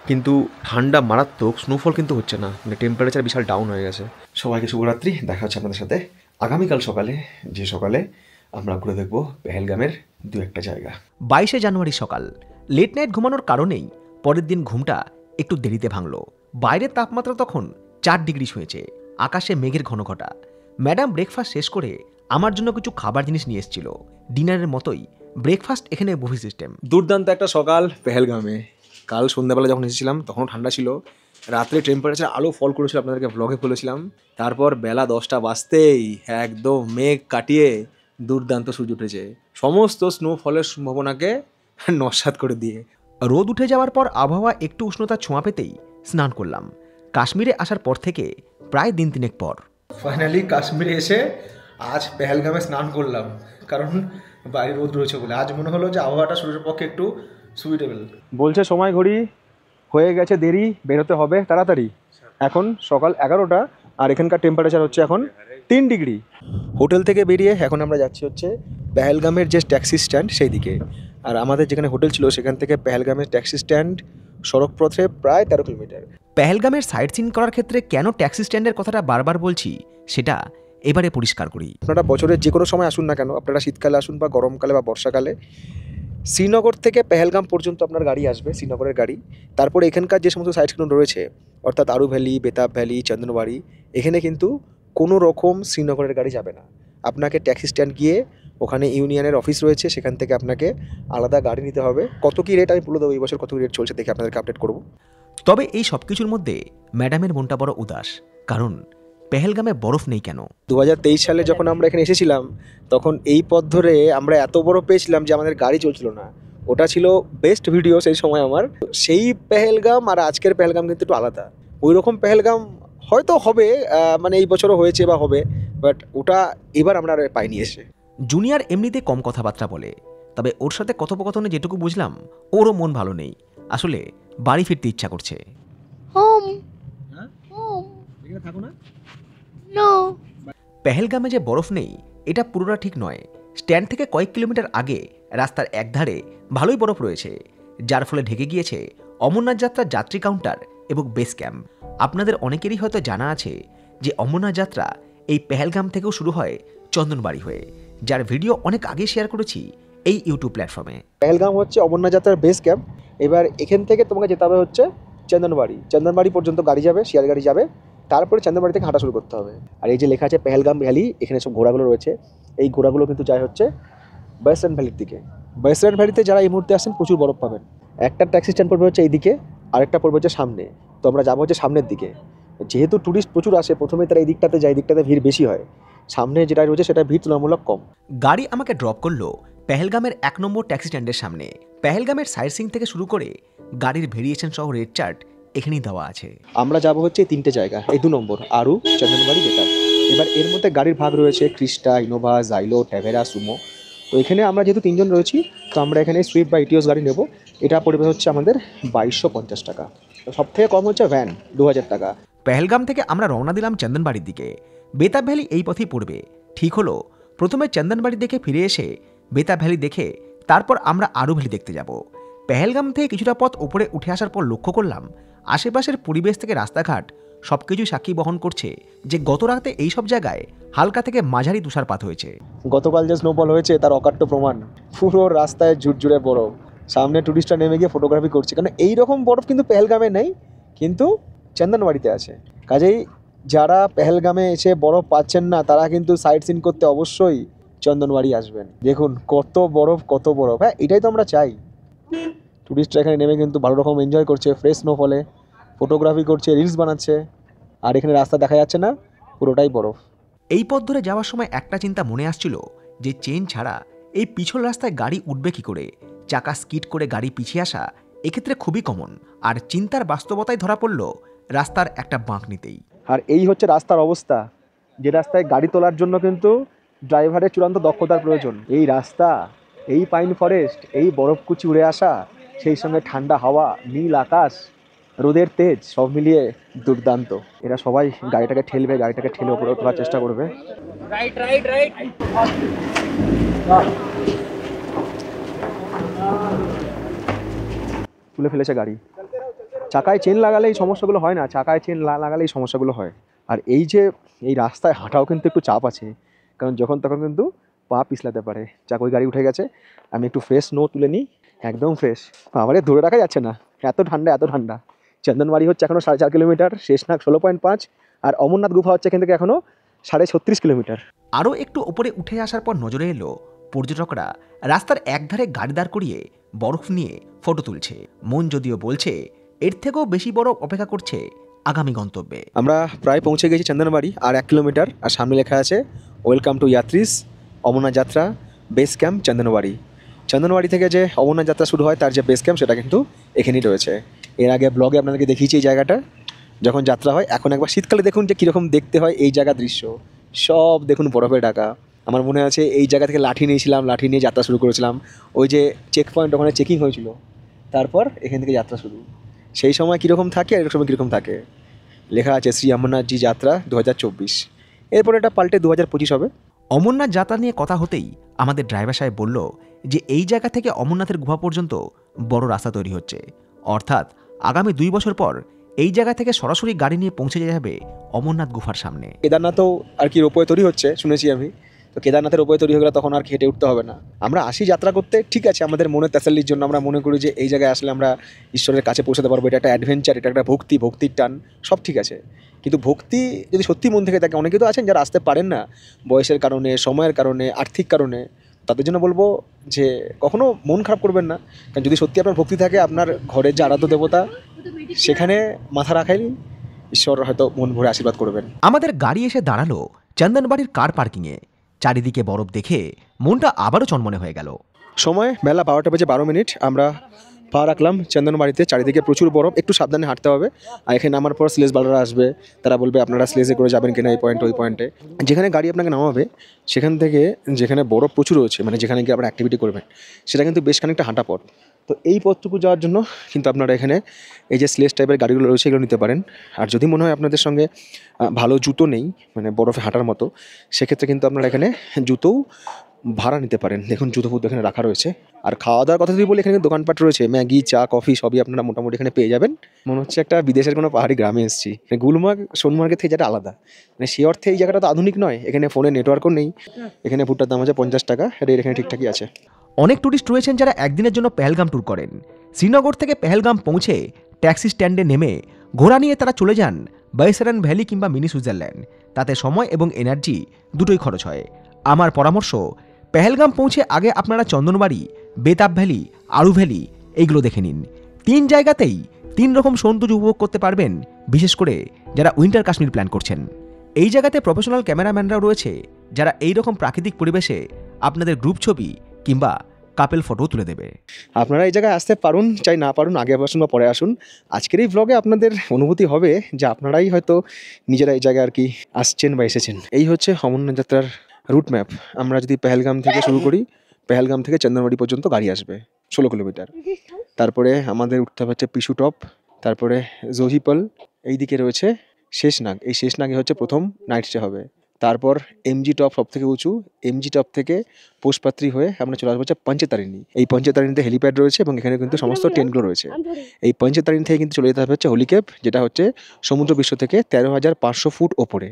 কিন্তু ঠান্ডা মারাত্মক। স্নোফল কিন্তু হচ্ছে না, মানে টেম্পারেচার বিশাল ডাউন হয়ে গেছে। সবাইকে শুভরাত্রি, দেখা হচ্ছে আপনাদের সাথে আগামীকাল সকালে, যে সকালে আমরা ঘুরে দেখবো পেহেলগামের 2-1টা জায়গা। 22শে জানুয়ারি সকাল। লেট নাইট ঘুমানোর কারণেই পরের দিন ঘুমটা একটু দেরিতে ভাঙলো। বাইরের তাপমাত্রা তখন 4 ডিগ্রি ছুঁয়েছে, আকাশে মেঘের ঘনঘটা। ম্যাডাম ব্রেকফাস্ট শেষ করে আমার জন্য কিছু খাবার জিনিস নিয়ে এসেছিল। ডিনারের মতোই ব্রেকফাস্ট, এখানে বুফে সিস্টেম। দুর্দান্ত একটা সকাল পেহেলগামে। কাল সন্ধ্যাবেলা যখন এসেছিলাম তখনও ঠান্ডা ছিল, রাত্রে টেম্পারেচার আলো ফল করেছিল, আপনাদেরকে ব্লগে বলেছিলাম। তারপর বেলা 10টা বাজতেই একদম মেঘ কাটিয়ে দুর্দান্ত সূর্য উঠেছে, সমস্ত স্নোফলের সম্ভাবনাকে নস্যাৎ করে দিয়ে। রোদ উঠে যাওয়ার পর আবহাওয়া একটু উষ্ণতার ছোঁয়া পেতেই স্নান করলাম। কাশ্মীরে আসার পর থেকে প্রায় দিন 3 পর ফাইনালি কাশ্মীরে এসে আজ পেহেলগামে স্নান করলাম, কারণ বাইরে রোদ রয়েছে বলে। আজ মনে হলো যে আবহাওয়াটা শরীরের পক্ষে একটু সুইটেবল। বলছে সময় ঘড়ি হয়ে গেছে দেরি, বেরোতে হবে তাড়াতাড়ি। এখন সকাল 11টা, আর এখানকার টেম্পারেচার হচ্ছে এখন 3 ডিগ্রি। হোটেল থেকে বেরিয়ে এখন আমরা যাচ্ছি হচ্ছে পেহেলগামের যে ট্যাক্সি স্ট্যান্ড সেই দিকে। আর আমাদের যেখানে হোটেল ছিল সেখান থেকে পেহেলগামের ট্যাক্সি স্ট্যান্ড সড়ক পথে প্রায় 13 কিলোমিটার। পেহেলগামের সাইট সিন করার ক্ষেত্রে কেন ট্যাক্সি স্ট্যান্ডের কথাটা বারবার বলছি সেটা এবারে পরিষ্কার করি। আপনারা বছরের যে কোনো সময় আসুন না কেন, আপনারা শীতকালে আসুন বা গরমকালে বা বর্ষাকালে, শ্রীনগর থেকে পেহেলগাম পর্যন্ত আপনার গাড়ি আসবে, শ্রীনগরের গাড়ি। তারপরে এখানকার যে সমস্ত সাইটগুলো রয়েছে, অর্থাৎ আরু ভ্যালি, বেতাব ভ্যালি, চন্দনবাড়ি, এখানে কিন্তু কোনো রকম শ্রীনগরের গাড়ি যাবে না। আপনাকে ট্যাক্সি স্ট্যান্ড গিয়ে ওখানে ইউনিয়নের অফিস রয়েছে, সেখান থেকে আপনাকে আলাদা গাড়ি নিতে হবে। কত কী রেট আমি বলে দেবো, এই বছর কত রেট চলছে দেখে আপনাদেরকে আপডেট করবো। তবে এই সব কিছুর মধ্যে ম্যাডামের মনটা বড় উদাস, কারণ পেহেলগামে বরফ নেই কেন। 2023 সালে যখন আমরা এখানে এসেছিলাম তখন এই পথ ধরে আমরা এত বরফ পেয়েছিলাম যে আমাদের গাড়ি চলছিল না। ওটা ছিল বেস্ট ভিডিও সেই সময় আমার। সেই পেহেলগাম আর আজকের পেহেলগাম কিন্তু একটু আলাদা। ওই রকম পেহেলগাম হয়তো হবে, মানে এই বছরও হয়েছে বা হবে, বাট ওটা এবার আমরা আর পাইনি এসে। জুনিয়র এমনিতে কম কথাবার্তা বলে, তবে ওর সাথে কথোপকথনে যেটুকু বুঝলাম ওরও মন ভালো নেই, আসলে বাড়ি ফিরতে ইচ্ছা করছে। হোম হ্যাঁ, হোম এখানে থাকো না। No. পেহেলগামে যে বরফ নেই এটা পুরোটা ঠিক নয়। স্ট্যান্ড থেকে কয়েক কিলোমিটার আগে রাস্তার একধারে ভালোই বরফ রয়েছে, যার ফলে ঢেকে গিয়েছে অমরনাথ যাত্রার যাত্রী কাউন্টার এবং বেস ক্যাম্প। আপনাদের অনেকেরই হয়তো জানা আছে যে অমরনাথ যাত্রা এই পেহেলগাম থেকেও শুরু হয় চন্দনবাড়ি হয়ে, যার ভিডিও অনেক আগে শেয়ার করেছি এই ইউটিউব প্ল্যাটফর্মে। পেহেলগাম হচ্ছে অমরনাথ যাত্রার বেস ক্যাম্প। এবার এখান থেকে তোমাকে যেতে হবে হচ্ছে চন্দনবাড়ি। চন্দনবাড়ি পর্যন্ত গাড়ি যাবে, শেয়ার গাড়ি যাবে, তারপরে চন্দনবাড়ি থেকে হাঁটা শুরু করতে হবে। আর এই যে লেখা আছে পেহেলগাম ভ্যালি, এখানে সব ঘোড়াগুলো রয়েছে। এই ঘোড়াগুলো কিন্তু যায় হচ্ছে বয়সরান ভ্যালির দিকে। বয়সরান ভ্যালিতে যারা এই মুহূর্তে আসেন প্রচুর বরফ পাবেন। একটা ট্যাক্সি স্ট্যান্ড পড়বে হচ্ছে এইদিকে, আরেকটা পড়বে হচ্ছে সামনে। তো আমরা যাবো হচ্ছে সামনের দিকে। যেহেতু ট্যুরিস্ট প্রচুর আসে, প্রথমে তারা এই দিকটাতে যায়, এই দিকটাতে ভিড় বেশি হয়। সামনে যেটা রয়েছে সেটা ভিড় তুলনামূলক কম। গাড়ি আমাকে ড্রপ করলো পেহেলগামের 1 নম্বর ট্যাক্সি স্ট্যান্ডের সামনে। পেহেলগামের সাইট সিইং থেকে শুরু করে গাড়ির ভেরিয়েশন সহ রেড চার্ট এখানেই দেওয়া আছে। আমরা যাব হচ্ছে এই 3টে জায়গা, এই 2 নম্বর আরু, চন্দনবাড়ি, বেতাব। এবার এর মধ্যে গাড়ির ভাগ রয়েছে ক্রিস্টা, ইনোভা, জাইলো, ট্যাভেরা, সুমো। তো এখানে আমরা যেহেতু 3 জন রয়েছি, তো আমরা এখানে সুইফট বা ইটিওস গাড়ি নেব। এটা পড়বে হচ্ছে আমাদের 2250 টাকা। তো সব থেকে কম হচ্ছে ভ্যান 2000 টাকা। পেহেলগাম থেকে আমরা রওনা দিলাম চন্দনবাড়ির দিকে। বেতাব ভ্যালি এই পথেই পড়বে। ঠিক হলো, প্রথমে চন্দনবাড়ি দেখে ফিরে এসে বেতাব ভ্যালি দেখে তারপর আমরা আরু ভ্যালি দেখতে যাব। পেহেলগাম থেকে কিছুটা পথ উপরে উঠে আসার পর লক্ষ্য করলাম আশেপাশের পরিবেশ থেকে রাস্তাঘাট সবকিছু সাক্ষী বহন করছে যে গত রাতে এইসব জায়গায় হালকা থেকে মাঝারি তুষারপাত হয়েছে। গতকাল যে স্নোফল হয়েছে তার অকাট্য প্রমাণ। পুরো রাস্তায় ঝুরঝুরে বরফ। সামনে টুরিস্টরা নেমে গিয়ে ফটোগ্রাফি করছে, কারণ এইরকম বরফ কিন্তু পেহেলগামে নেই, কিন্তু চন্দনবাড়িতে আছে। কাজেই যারা পেহেলগামে এসে বরফ পাচ্ছেন না, তারা কিন্তু সাইট সিন করতে অবশ্যই চন্দনবাড়ি আসবেন। দেখুন কত বরফ, কত বরফ। হ্যাঁ, এটাই তো আমরা চাই। টুরিস্টরা এখানে নেমে কিন্তু ভালো রকম এনজয় করছে, ফ্রেশ স্নোফলে ফটোগ্রাফি করছে, রিলস বানাচ্ছে। আর এখানে রাস্তা দেখা যাচ্ছে না, পুরোটাই বরফ। এই পথ ধরে যাওয়ার সময় একটা চিন্তা মনে আসছিল যে চেন ছাড়া এই পিছল রাস্তায় গাড়ি উঠবে কি করে। চাকা স্কিড করে গাড়ি পিছিয়ে আসা এক্ষেত্রে খুবই কমন। আর চিন্তার বাস্তবতায় ধরা পড়ল রাস্তার একটা বাঁক নিতেই। আর এই হচ্ছে রাস্তার অবস্থা। যে রাস্তায় গাড়ি তোলার জন্য কিন্তু ড্রাইভারের চূড়ান্ত দক্ষতার প্রয়োজন। এই রাস্তা, এই পাইন ফরেস্ট, এই বরফকুচি উড়ে আসা, সেই সঙ্গে ঠান্ডা হাওয়া, নীল আকাশ, রোদের তেজ, সব মিলিয়ে দুর্দান্ত। এরা সবাই গাড়িটাকে ঠেলবে, গাড়িটাকে ঠেলে ওপরে তোলার চেষ্টা করবে। তুলে ফেলেছে গাড়ি। চাকায় চেন লাগালে এই সমস্যাগুলো হয় না, চাকায় চেন লাগালে এই সমস্যাগুলো হয়। আর এই যে এই রাস্তায় হাঁটাও কিন্তু একটু চাপ আছে, কারণ যখন তখন কিন্তু পা পিছলাতে পারে। যাক, ওই গাড়ি উঠে গেছে, আমি একটু ফ্রেশ স্নো তুলে নিই। একদম ফ্রেশ, আমাদের ধরে রাখা যাচ্ছে না, এত ঠান্ডা, এত ঠান্ডা। চন্দনবাড়ি হচ্ছে এখনও 4.5 কিলোমিটার, শেষনাগ 16.5, আর অমরনাথ গুফা হচ্ছে এখান থেকে এখনও 36.5 কিলোমিটার। আরও একটু উপরে উঠে আসার পর নজরে এলো পর্যটকরা রাস্তার একধারে গাড়ি দাঁড় করিয়ে বরফ নিয়ে ফটো তুলছে। মন যদিও বলছে এর থেকেও বেশি বরফ অপেক্ষা করছে আগামী গন্তব্যে। আমরা প্রায় পৌঁছে গেছি চন্দনবাড়ি, আর 1 কিলোমিটার। আর সামনে লেখা আছে ওয়েলকাম টু ইয়াত্রিস অমরনাথ যাত্রা বেস ক্যাম্প চন্দনবাড়ি। চন্দনবাড়ি থেকে যে অমরনাথ যাত্রা শুরু হয় তার যে বেস ক্যাম্প সেটা কিন্তু এখানেই রয়েছে। এর আগে ব্লগে আপনাদেরকে দেখিয়েছি এই জায়গাটা যখন যাত্রা হয়। এখন একবার শীতকালে দেখুন যে কীরকম দেখতে হয় এই জায়গার দৃশ্য। সব দেখুন বরফে ঢাকা। আমার মনে আছে এই জায়গা থেকে লাঠি নিয়েছিলাম, লাঠি নিয়ে যাত্রা শুরু করেছিলাম। ওই যে চেক পয়েন্ট, ওখানে চেকিং হয়েছিল, তারপর এখান থেকে যাত্রা শুরু। সেই সময় কীরকম থাকে আর এর সময় কীরকম থাকে লেখা আছে শ্রী অমরনাথজি যাত্রা 2024। এরপর এটা পাল্টে 2025 হবে। অমরনাথ যাত্রা নিয়ে কথা হতেই আমাদের ড্রাইভার সাহেব বলল যে এই জায়গা থেকে অমরনাথের গুহা পর্যন্ত বড় রাস্তা তৈরি হচ্ছে, অর্থাৎ আগামী 2 বছর পর এই জায়গা থেকে সরাসরি গাড়ি নিয়ে পৌঁছে যাবে অমরনাথ গুফার সামনে। কেদারনাথও আর কি রোপওয়ে তৈরি হচ্ছে শুনেছি আমি। তো কেদারনাথের রোপওয়ে তৈরি হয়ে গেলে তখন আর হেঁটে উঠতে হবে না। আমরা আসি যাত্রা করতে, ঠিক আছে, আমাদের মনের তেসাল্লির জন্য আমরা মনে করি যে এই জায়গায় আসলে আমরা ঈশ্বরের কাছে পৌঁছাতে পারবো। এটা একটা অ্যাডভেঞ্চার, এটা একটা ভক্তি, ভক্তির টান, সব ঠিক আছে। কিন্তু ভক্তি যদি সত্যি মন থেকে থাকে, অনেকে তো আছেন যারা আসতে পারেন না বয়সের কারণে, সময়ের কারণে, আর্থিক কারণে, তাদের জন্য বলবো যে কখনো মন খারাপ করবেন না। কারণ যদি সত্যি আপনার ভক্তি থাকে, আপনার ঘরের যে আরাধ্য দেবতা সেখানে মাথা রাখাই ঈশ্বর হয়তো মন ভরে আশীর্বাদ করবেন। আমাদের গাড়ি এসে দাঁড়ালো চন্দনবাড়ির কার পার্কিংয়ে। চারিদিকে বরফ দেখে মনটা আবারও চনমনে হয়ে গেল। সময় বেলা 12:12 আমরা পা রাখলাম চন্দনবাড়িতে। চারিদিকে প্রচুর বরফ, একটু সাবধানে হাঁটতে হবে। আর এখানে নামার পর স্লেজ বালারা আসবে, তারা বলবে আপনারা স্লেজে করে যাবেন কিনা এই পয়েন্টে ওই পয়েন্টে। যেখানে গাড়ি আপনাকে নামাবে সেখান থেকে যেখানে বরফ প্রচুর রয়েছে, মানে যেখানে গিয়ে আপনারা অ্যাক্টিভিটি করবেন, সেটা কিন্তু বেশ খানিকটা হাঁটা পথ। তো এই পথটুকু যাওয়ার জন্য কিন্তু আপনারা এখানে এই যে স্লেজ টাইপের গাড়িগুলো রয়েছে এগুলো নিতে পারেন। আর যদি মনে হয় আপনাদের সঙ্গে ভালো জুতো নেই, মানে বরফে হাঁটার মতো, সেক্ষেত্রে কিন্তু আপনারা এখানে জুতোও ভাড়া নিতে পারেন। দেখুন জুতো ফুতো এখানে রাখা রয়েছে। আর খাওয়া দাওয়ার কথা যদি বলি, এখানে দোকানপাট রয়েছে, ম্যাগি, চা, কফি সবই আপনারা মোটামুটি এখানে পেয়ে যাবেন। মনে হচ্ছে একটা বিদেশের কোনো পাহাড়ি গ্রামে এসেছি। গুলমার্গ সোনমার্গের থেকে যেটা আলাদা, মানে সে অর্থে এই জায়গাটা তো আধুনিক নয়, এখানে ফোনে নেটওয়ার্কও নেই। এখানে ভুট্টার দাম আছে 50 টাকা, রেট এখানে ঠিকঠাকই আছে। অনেক ট্যুরিস্ট রয়েছেন যারা একদিনের জন্য পেহেলগাম ট্যুর করেন। শ্রীনগর থেকে পেহেলগাম পৌঁছে ট্যাক্সি স্ট্যান্ডে নেমে ঘোড়া নিয়ে তারা চলে যান বাইসারান ভ্যালি কিংবা মিনি সুইজারল্যান্ড। তাতে সময় এবং এনার্জি দুটোই খরচ হয়। আমার পরামর্শ, পেহেলগাম পৌঁছে আগে আপনারা চন্দনবাড়ি, বেতাব ভ্যালি, আরু ভ্যালি এইগুলো দেখে নিন। 3 জায়গাতেই 3 রকম সৌন্দর্য উপভোগ করতে পারবেন, বিশেষ করে যারা উইন্টার কাশ্মীর প্ল্যান করছেন। এই জায়গাতে প্রফেশনাল ক্যামেরাম্যানরাও রয়েছে যারা এই রকম প্রাকৃতিক পরিবেশে আপনাদের গ্রুপ ছবি কিংবা কাপেল ফটো তুলে দেবে। আপনারা এই জায়গায় আসতে পারুন, চাই না পারুন, আগে আসুন বা পরে আসুন, আজকের এই ব্লগে আপনাদের অনুভূতি হবে যে আপনারাই হয়তো নিজেরা এই জায়গায় আর কি আসছেন বা এসেছেন। এই হচ্ছে অমরনাথ যাত্রার রুট ম্যাপ। আমরা যদি পেহেলগাম থেকে শুরু করি, পেহেলগাম থেকে চন্দনবাড়ি পর্যন্ত গাড়ি আসবে 16 কিলোমিটার। তারপরে আমাদের উঠতে হচ্ছে পিশু টপ, তারপরে জোহিপল, এইদিকে রয়েছে শেষনাগ। এই শেষনাগে হচ্ছে প্রথম নাইট স্টে হবে। তারপর এমজি টপ সব থেকে উঁচু, এমজি টপ থেকে পোষপাত্রী হয়ে আমরা চলে আসবো হচ্ছে পঞ্চতারিণী। এই পঞ্চতারিণীতে হেলিপ্যাড রয়েছে এবং এখানে কিন্তু সমস্ত টেন্টগুলো রয়েছে। এই পঞ্চতারিণী থেকে কিন্তু চলে যেতে হবে হচ্ছে হোলিকেপ, যেটা হচ্ছে সমুদ্র বিশ্ব থেকে 13,500 ফুট ওপরে।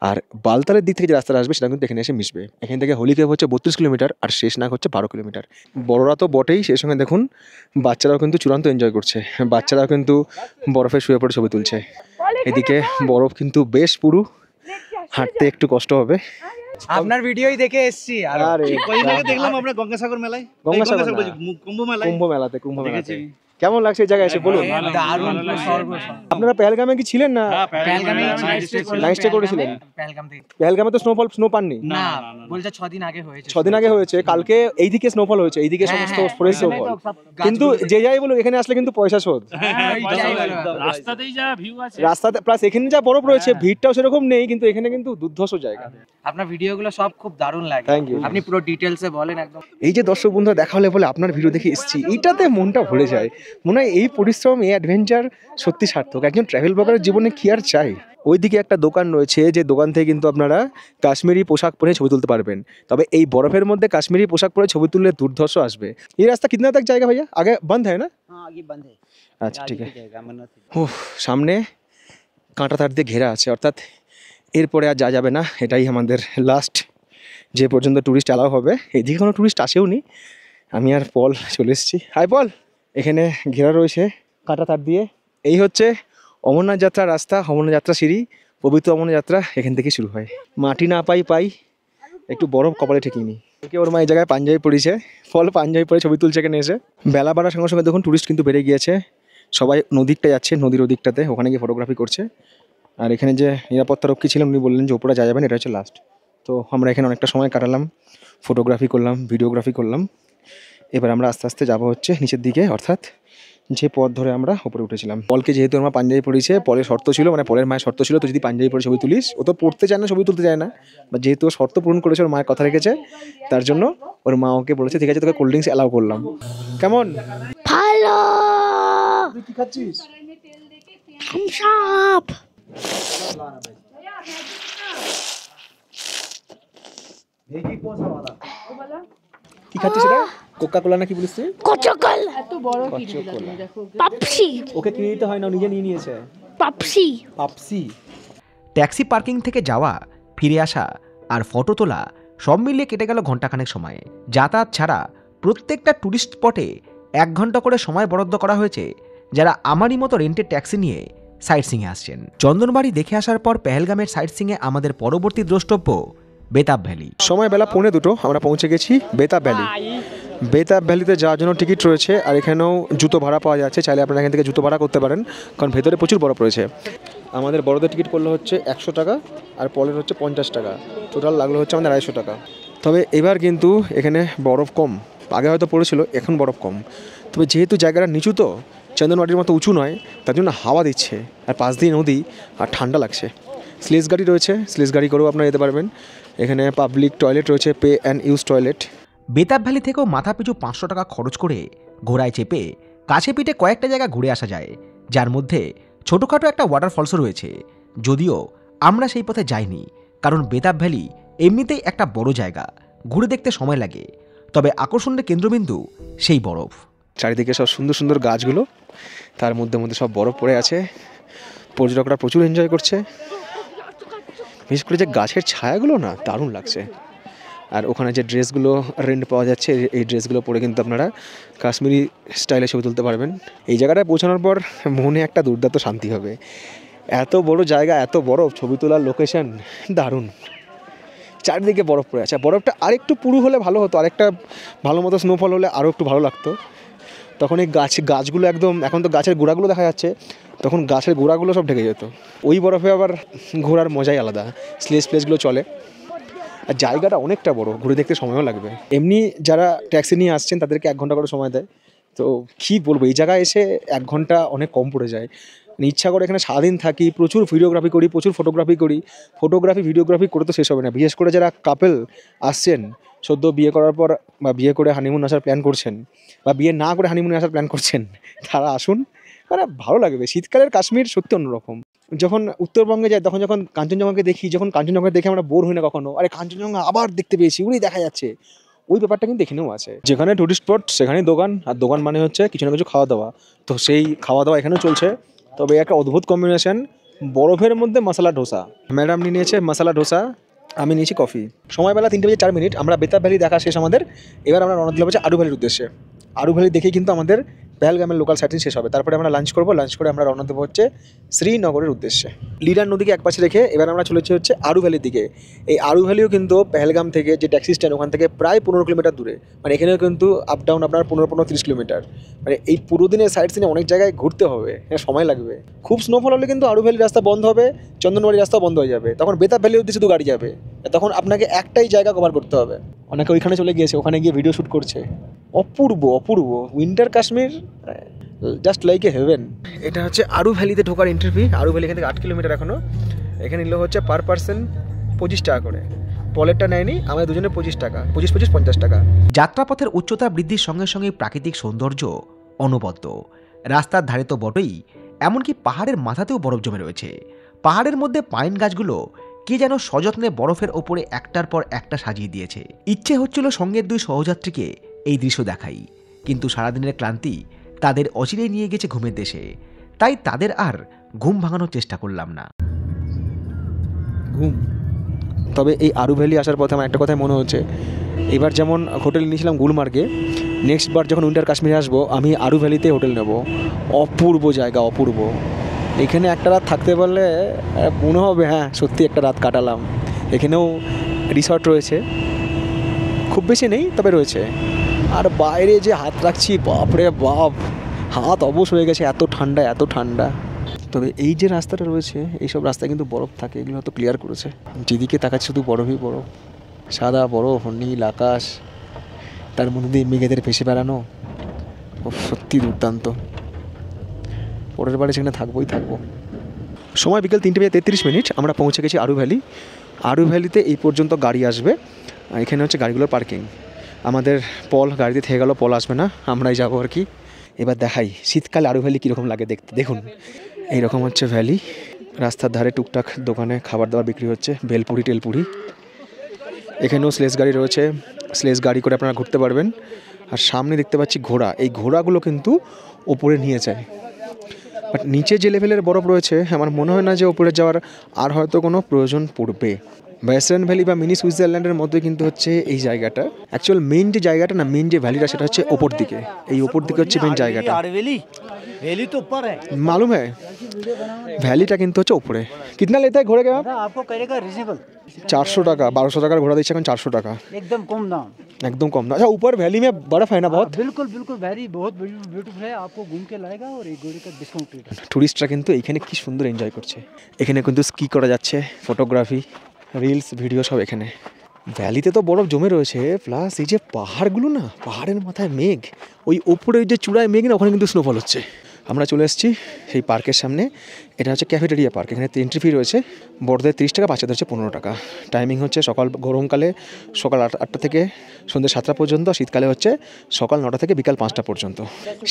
আর বালতালের দিক থেকে যে রাস্তাটা আসবে সেটা কিন্তু এখানে এসে মিশবে। এখান থেকে হোলিকেপ হচ্ছে 32 কিলোমিটার আর শেষনাগ হচ্ছে 12 কিলোমিটার। বড়রা তো বটেই, সেই সঙ্গে দেখুন বাচ্চারাও কিন্তু চূড়ান্ত এনজয় করছে। বাচ্চারাও কিন্তু বরফে শুয়ে পড়ে ছবি তুলছে। এদিকে বরফ কিন্তু বেশ পুরু, হাঁটতে একটু কষ্ট হবে। আপনার ভিডিওই দেখে এসেছি। আর আরে কদিন আগে দেখলাম আমরা গঙ্গাসাগর মেলায়, গঙ্গাসাগর না, বলছি, কুম্ভ মেলায়। কুম্ভ মেলাতে কেমন লাগছে এই জায়গায় এসে বলুন। দারুণ স্বর্গ। আপনারা পেহেলগামে কি ছিলেন না? পেহেলগামে নাইট স্টে করেছিলেন? পেহেলগাম থেকে পেহেলগামে তো স্নো পাননি? না, বলছে 6 দিন আগে হয়েছে। 6 দিন আগে হয়েছে। কালকে এইদিকে স্নোফল হয়েছে, এইদিকে সমস্ত ফরেস্ট স্নোফল। কিন্তু যে যাই বলুক এখানে আসলে কিন্তু পয়সা শোধ। রাস্তাতেই যা ভিউ আছে, রাস্তাতে প্লাস এখানে যা বরফ রয়েছে, ভিড়টাও সেরকম নেই, কিন্তু এখানে কিন্তু দুর্ধর্ষ জায়গা। আপনার ভিডিওগুলো সব খুব দারুণ লাগে। Thank you. আপনি পুরো ডিটেইলসে বলেন একদম। এই যে দর্শক বন্ধুরা দেখা হলে বলে আপনার ভিডিও দেখে এসেছি, এইটাতে মনটা ভরে যায়। মনে হয় এই পরিশ্রম, এই অ্যাডভেঞ্চার সত্যি সার্থক। একজন ট্রাভেল ব্লগারের জীবনে কি আর চাই। ওইদিকে একটা দোকান রয়েছে, যে দোকান থেকে কিন্তু আপনারা কাশ্মীরি পোশাক পরে ছবি তুলতে পারবেন। তবে এই বরফের মধ্যে কাশ্মীরি পোশাক পরে ছবি তুললে দুর্ধর্ষ আসবে। এই রাস্তা কিতনা তক জায়গা ভাইয়া? আগে বন্ধ হয় না? আচ্ছা ঠিক আছে। সামনে কাঁটা তার দিয়ে ঘেরা আছে, অর্থাৎ এরপরে আর যাওয়া যাবে না। এটাই আমাদের লাস্ট, যে পর্যন্ত ট্যুরিস্ট অ্যালাউ হবে। এদিকে কোনো ট্যুরিস্ট আসেও নি, আমি আর পল চলে এসেছি। হাই পল। এখানে ঘেরা রয়েছে কাঁটা তার দিয়ে। এই হচ্ছে অমরনাথ যাত্রা রাস্তা, অমরনাথ যাত্রা সিঁড়ি, পবিত্র অমরনাথ যাত্রা এখান থেকে শুরু হয়। মাটি না পাই একটু বরফ কপালে ঠেকিনি। ওকে ওর মা এই জায়গায় পাঞ্জাবি পরেছে, ফল পাঞ্জাবি পরে ছবি তুলছে এখানে এসে। বেলা বাড়ার সঙ্গে সঙ্গে দেখুন ট্যুরিস্ট কিন্তু বেড়ে গিয়েছে। সবাই নদীরটা যাচ্ছে, নদীর ওদিকটাতে, ওখানে গিয়ে ফটোগ্রাফি করছে। আর এখানে যে নিরাপত্তা রক্ষী ছিলেন উনি বললেন যে ওপরে যাবেন, এটা হচ্ছে লাস্ট। তো আমরা এখানে অনেকটা সময় কাটালাম, ফটোগ্রাফি করলাম, ভিডিওগ্রাফি করলাম। এবার আমরা আস্তে আস্তে যাবো হচ্ছে নিচের দিকে, অর্থাৎ যে পথ ধরে আমরা উপরে উঠেছিলাম। পলকে যেহেতু আমরা পাঞ্জাবি পড়েছে, পলের শর্ত ছিল, মানে পলের মায়ের শর্ত ছিল তো যদি পাঞ্জাবি পরে ছবি তুলিস, ও তো পড়তে চায় না, ছবি তুলতে চায় না, বা যেহেতু শর্ত পূরণ করেছে, ওর মায়ের কথা রেখেছে, তার জন্য ওর মা ওকে বলেছে ঠিক আছে তোকে কোল্ড ড্রিঙ্কস অ্যালাউ করলাম। কেমন ভালো। তুই কি খাচ্ছিস? Thums Up. কি খাচ্ছিস এটা? কোকা কোলা না কি বলিস তুই? কচকল। পাপসি। ওকে কিনে দিতে হয় না, ও নিজে নিয়ে নিয়েছে। পাপসি। পাপসি। ট্যাক্সি পার্কিং থেকে যাওয়া, ফিরে আসা আর ফটো তোলা সব মিলিয়ে কেটে গেল ঘন্টাখানেক সময়। যাতায়াত ছাড়া প্রত্যেকটা ট্যুরিস্ট স্পটে 1 ঘন্টা করে সময় বরাদ্দ করা হয়েছে যারা আমারই মতো রেন্টের ট্যাক্সি নিয়ে সাইট সিংয়ে আসছেন। চন্দনবাড়ি দেখে আসার পর পেহেলগামের সাইট সিংয়ে আমাদের পরবর্তী দ্রষ্টব্য বেতাব ভ্যালি। সময় বেলা 1:45 আমরা পৌঁছে গেছি বেতাব ভ্যালি। বেতাব ভ্যালিতে যাওয়ার জন্য টিকিট রয়েছে, আর এখানেও জুতো ভাড়া পাওয়া যাচ্ছে। চাইলে আপনারা এখান থেকে জুতো ভাড়া করতে পারেন, কারণ ভেতরে প্রচুর বরফ রয়েছে। আমাদের বড়দের টিকিট পড়লো হচ্ছে 100 টাকা, আর পলের হচ্ছে 50 টাকা। টোটাল লাগলো হচ্ছে আমাদের 250 টাকা। তবে এবার কিন্তু এখানে বরফ কম, আগে হয়তো পড়েছিল, এখন বরফ কম। তবে যেহেতু জায়গাটা নিচু, তো চন্দনবাড়ির মতো উঁচু নয়, তার জন্য হাওয়া দিচ্ছে, আর পাশ দিয়ে নদী, আর ঠান্ডা লাগছে। স্লেজ গাড়ি রয়েছে, স্লেজ গাড়ি করেও আপনারা যেতে পারবেন। এখানে পাবলিক টয়লেট রয়েছে, pay and use toilet. Betaab valley থেকেও মাথাপিছু 500 টাকা খরচ করে ঘোড়ায় চেপে কাছে পিঠে কয়েকটা জায়গা ঘুরে আসা যায়, যার মধ্যে ছোটোখাটো একটা ওয়াটারফলসও রয়েছে। যদিও আমরা সেই পথে যাইনি, কারণ বেতাব ভ্যালি এমনিতেই একটা বড় জায়গা, ঘুরে দেখতে সময় লাগে। তবে আকর্ষণের কেন্দ্রবিন্দু সেই বরফ। চারিদিকে সব সুন্দর সুন্দর গাছগুলো, তার মধ্যে মধ্যে সব বরফ পড়ে আছে। পর্যটকরা প্রচুর এনজয় করছে, বিশেষ করে যে গাছের ছায়াগুলো না দারুণ লাগছে। আর ওখানে যে ড্রেসগুলো রেন্ট পাওয়া যাচ্ছে, এই ড্রেসগুলো পরে কিন্তু আপনারা কাশ্মীরি স্টাইলে ছবি তুলতে পারবেন। এই জায়গাটায় পৌঁছানোর পর মনে একটা দুর্দান্ত শান্তি হবে। এত বড় জায়গা, এত বরফ, ছবি তোলার লোকেশন দারুণ। চারিদিকে বরফ পড়ে আছে। বরফটা আরেকটু পুরু হলে ভালো হতো, আরেকটা ভালো মতো স্নোফল হলে আরও একটু ভালো লাগতো। তখন এই গাছগুলো একদম, এখন তো গাছের গোড়াগুলো দেখা যাচ্ছে, তখন গাছের গোড়াগুলো সব ঢেকে যেত। ওই বরফে আবার ঘোরার মজাই আলাদা, প্লেসগুলো চলে। আর জায়গাটা অনেকটা বড়, ঘুরে দেখতে সময়ও লাগবে। এমনি যারা ট্যাক্সি নিয়ে আসছেন তাদেরকে 1 ঘন্টা করে সময় দেয়। তো কী বলবো, এই জায়গায় এসে 1 ঘন্টা অনেক কম পড়ে যায়। ইচ্ছা করে এখানে সারাদিন থাকি, প্রচুর ভিডিওগ্রাফি করি, প্রচুর ফটোগ্রাফি করি। ভিডিওগ্রাফি করে তো শেষ হবে না। বিশেষ করে যারা কাপেল আসছেন, সদ্য বিয়ে করার পর বা বিয়ে করে হানিমুন আসার প্ল্যান করছেন, বা বিয়ে না করে হানিমুনে আসার প্ল্যান করছেন, তারা আসুন, মানে ভালো লাগবে। শীতকালের কাশ্মীর সত্যি অন্যরকম। যখন উত্তরবঙ্গে যাই তখন যখন কাঞ্চনজঙ্ঘাকে দেখি, যখন কাঞ্চনজঙ্ঘা দেখে আমরা বোর হই না কখনো, আরে কাঞ্চনজঙ্ঘা আবার দেখতে পেয়েছি, ওই দেখা যাচ্ছে, ওই ব্যাপারটা কিন্তু এখানেও আছে। যেখানে টুরিস্ট স্পট সেখানেই দোকান, আর দোকান মানে হচ্ছে কিছু না কিছু খাওয়া দাওয়া। তো সেই খাওয়া দাওয়া এখানেও চলছে। তবে একটা অদ্ভুত কম্বিনেশন, বরফের মধ্যে মশলা ডোসা। ম্যাডাম নিয়েছে মশলা ডোসা, আমি নিয়েছি কফি। সময়বেলা 3:04। আমরা বেতাব ভ্যালি দেখা শেষ আমাদের। এবার আমরা রওনা দিলাম হচ্ছে আরু ভ্যালির উদ্দেশ্যে। আরু ভ্যালি দেখেই কিন্তু আমাদের পেহেলগামের লোকাল সাইটিং শেষ হবে। তারপরে আমরা লাঞ্চ করবো, লাঞ্চ করে আমরা রওনা দেবো হচ্ছে শ্রীনগরের উদ্দেশ্যে। লিডার নদীকে একপাশে রেখে এবার আমরা চলেছি হচ্ছে আরু ভ্যালির দিকে। এই আরু ভ্যালিও কিন্তু পেহেলগাম থেকে যে ট্যাক্সি স্ট্যান্ড, ওখান থেকে প্রায় 15 কিলোমিটার দূরে। মানে এখানেও কিন্তু আপ ডাউন আপনার 15-30 কিলোমিটার। মানে এই পুরো দিনের সাইড সিনে অনেক জায়গায় ঘুরতে হবে, সময় লাগবে। খুব স্নোফল হলে কিন্তু আরু ভ্যালির রাস্তা বন্ধ হবে, চন্দনবাড়ির রাস্তাও বন্ধ হয়ে যাবে। তখন বেতাব ভ্যালির উদ্দেশ্যে শুধু গাড়ি যাবে। তখন আপনাকে একটাই জায়গা কভার করতে হবে। অনেকে ওইখানে চলে গিয়েছে, ওখানে গিয়ে ভিডিও শ্যুট করছে। অপূর্ব অপূর্ব winter Kashmir, just like a heaven. এটা হচ্ছে আরু ভ্যালিতে ঢোকার এন্ট্রি ফি। আরু ভ্যালি এখান থেকে 8 কিলোমিটার এখনও। এখানে নিল হচ্ছে পার পার্সন 25 টাকা করে। পলেরটা নেয়নি, আমাদের দুজনে 25 টাকা, 25 50 টাকা। যাত্রাপথের উচ্চতা বৃদ্ধির সঙ্গে সঙ্গে প্রাকৃতিক সৌন্দর্য অনবদ্য। রাস্তার ধারে তো বটেই, এমনকি পাহাড়ের মাথাতেও বরফ জমে রয়েছে। পাহাড়ের মধ্যে পাইন গাছগুলো কে যেন সযত্নে বরফের ওপরে একটার পর একটা সাজিয়ে দিয়েছে। ইচ্ছে হচ্ছিল সঙ্গের 2 সহযাত্রীকে এই দৃশ্য দেখাই, কিন্তু সারাদিনের ক্লান্তি তাদের অচিরেই নিয়ে গেছে ঘুমের দেশে। তাই তাদের আর ঘুম ভাঙানোর চেষ্টা করলাম না। ঘুম। তবে এই আরু ভ্যালি আসার পথে আমার একটা কথাই মনে হচ্ছে, এবার যেমন হোটেল নিয়েছিলাম গুলমার্গে, নেক্সট বার যখন উইন্টার কাশ্মীরে আসবো আমি আরু ভ্যালিতে হোটেল নেব। অপূর্ব জায়গা, অপূর্ব। এখানে একটা রাত থাকতে পারলে মনে হবে হ্যাঁ সত্যি একটা রাত কাটালাম। এখানেও রিসর্ট রয়েছে, খুব বেশি নেই তবে রয়েছে। আর বাইরে যে হাত রাখছি, বাপরে বাপ, হাত অবশ হয়ে গেছে, এত ঠান্ডা এত ঠান্ডা। তবে এই যে রাস্তাটা রয়েছে, এইসব রাস্তায় কিন্তু বরফ থাকে, এগুলো হয়তো ক্লিয়ার করেছে। যেদিকে তাকাচ্ছি শুধু বরফই বরফ, সাদা বরফ, নীল আকাশ, তার মধ্যে দিয়ে মেঘেদের ভেসে বেড়ানো। সত্যি দুর্দান্ত। পরের বারে সেখানে থাকবোই থাকবো। সময় বিকেল 3:33। আমরা পৌঁছে গেছি আরু ভ্যালি। আরু ভ্যালিতে এই পর্যন্ত গাড়ি আসবে, এখানে হচ্ছে গাড়িগুলোর পার্কিং। আমাদের পল গাড়িতে থেকে গেল, পল আসবে না, আমরাই যাবো আর কি। এবার দেখাই শীতকালে আরু ভ্যালি কীরকম লাগে দেখতে। দেখুন এইরকম হচ্ছে ভ্যালি। রাস্তার ধারে টুকটাক দোকানে খাবার দাবার বিক্রি হচ্ছে, ভেলপুরি টেলপুরি। এখানেও স্লেজ গাড়ি রয়েছে, স্লেজ গাড়ি করে আপনারা ঘুরতে পারবেন। আর সামনে দেখতে পাচ্ছি ঘোড়া, এই ঘোড়াগুলো কিন্তু ওপরে নিয়ে যায়। বাট নিচে যে লেভেলের বরফ রয়েছে, আমার মনে হয় না যে ওপরে যাওয়ার আর হয়তো কোনো প্রয়োজন পড়বে। ওয়েস্টার্ন ভ্যালি বা মিনি সুইজারল্যান্ডের মধ্যে কিন্তু হচ্ছে এই জায়গাটা। অ্যাকচুয়াল মেইন যে জায়গাটা না, মেইন যে ভ্যালিটা, সেটা হচ্ছে ওপর দিকে। এই ওপর দিকে হচ্ছে মেইন জায়গাটা। वैली तो ऊपर है। मालूम है, ভ্যালিটা কিন্তু হচ্ছে ওপরে। कितना लेता है घोड़े का? आपको करेगा रिजनेबल 400 টাকা, 1200 টাকার ঘোড়া দিচ্ছে এখন 400 টাকা, एकदम कम दाम। একদম কম না। আচ্ছা ऊपर वैली में बर्फ है ना बहुत? बिल्कुल बिल्कुल वेरी बहुत ब्यूटीफुल है, आपको घूम के लाएगा और एक घोड़े का डिस्काउंट रेट है। টুরিস্টরা কিন্তু এখানে কি সুন্দর এনজয় করছে। এখানে কিন্তু স্কি করা যাচ্ছে, ফটোগ্রাফি, রিলস, ভিডিও সব এখানে। ভ্যালিতে তো বরফ জমে রয়েছে, প্লাস এই যে পাহাড়গুলো না, পাহাড়ের মাথায় মেঘ, ওই ওপরে যে চূড়ায় মেঘ না, ওখানে কিন্তু স্নোফল হচ্ছে। আমরা চলে এসেছি সেই পার্কের সামনে। এটা হচ্ছে ক্যাফেটেরিয়া পার্ক। এখানে এন্ট্রি ফি রয়েছে, বড়দের 30 টাকা, বাচ্চাদের হচ্ছে 15 টাকা। টাইমিং হচ্ছে গরমকালে সকাল 8টা থেকে সন্ধ্যে 7টা পর্যন্ত, শীতকালে হচ্ছে সকাল 9টা থেকে বিকাল 5টা পর্যন্ত।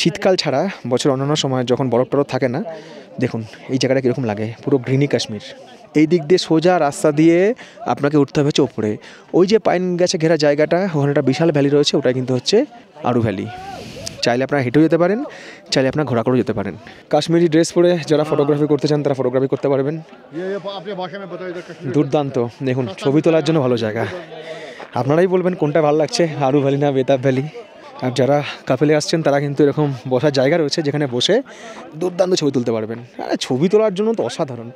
শীতকাল ছাড়া বছর অন্যান্য সময় যখন বরফ টরফ থাকে না, দেখুন এই জায়গাটা কীরকম লাগে, পুরো গ্রিনি কাশ্মীর। এই দিক দিয়ে সোজা রাস্তা দিয়ে আপনাকে উঠতে হবে হচ্ছে ওপরে। ওই যে পাইন গাছে ঘেরা জায়গাটা, ওখানে একটা বিশাল ভ্যালি রয়েছে, ওটা কিন্তু হচ্ছে আরু ভ্যালি। চাইলে আপনারা হেঁটেও যেতে পারেন, চাইলে আপনারা ঘোরা করেও যেতে পারেন। কাশ্মীরি ড্রেস পরে যারা ফটোগ্রাফি করতে চান তারা ফটোগ্রাফি করতে পারবেন। দুর্দান্ত, দেখুন ছবি তোলার জন্য ভালো জায়গা। আপনারাই বলবেন কোনটা ভালো লাগছে, আরু ভ্যালি না বেতাব ভ্যালি। আর যারা কাপেলে আসছেন তারা কিন্তু এরকম বসার জায়গা রয়েছে যেখানে বসে দুর্দান্ত ছবি তুলতে পারবেন। আর ছবি তোলার জন্য তো অসাধারণ,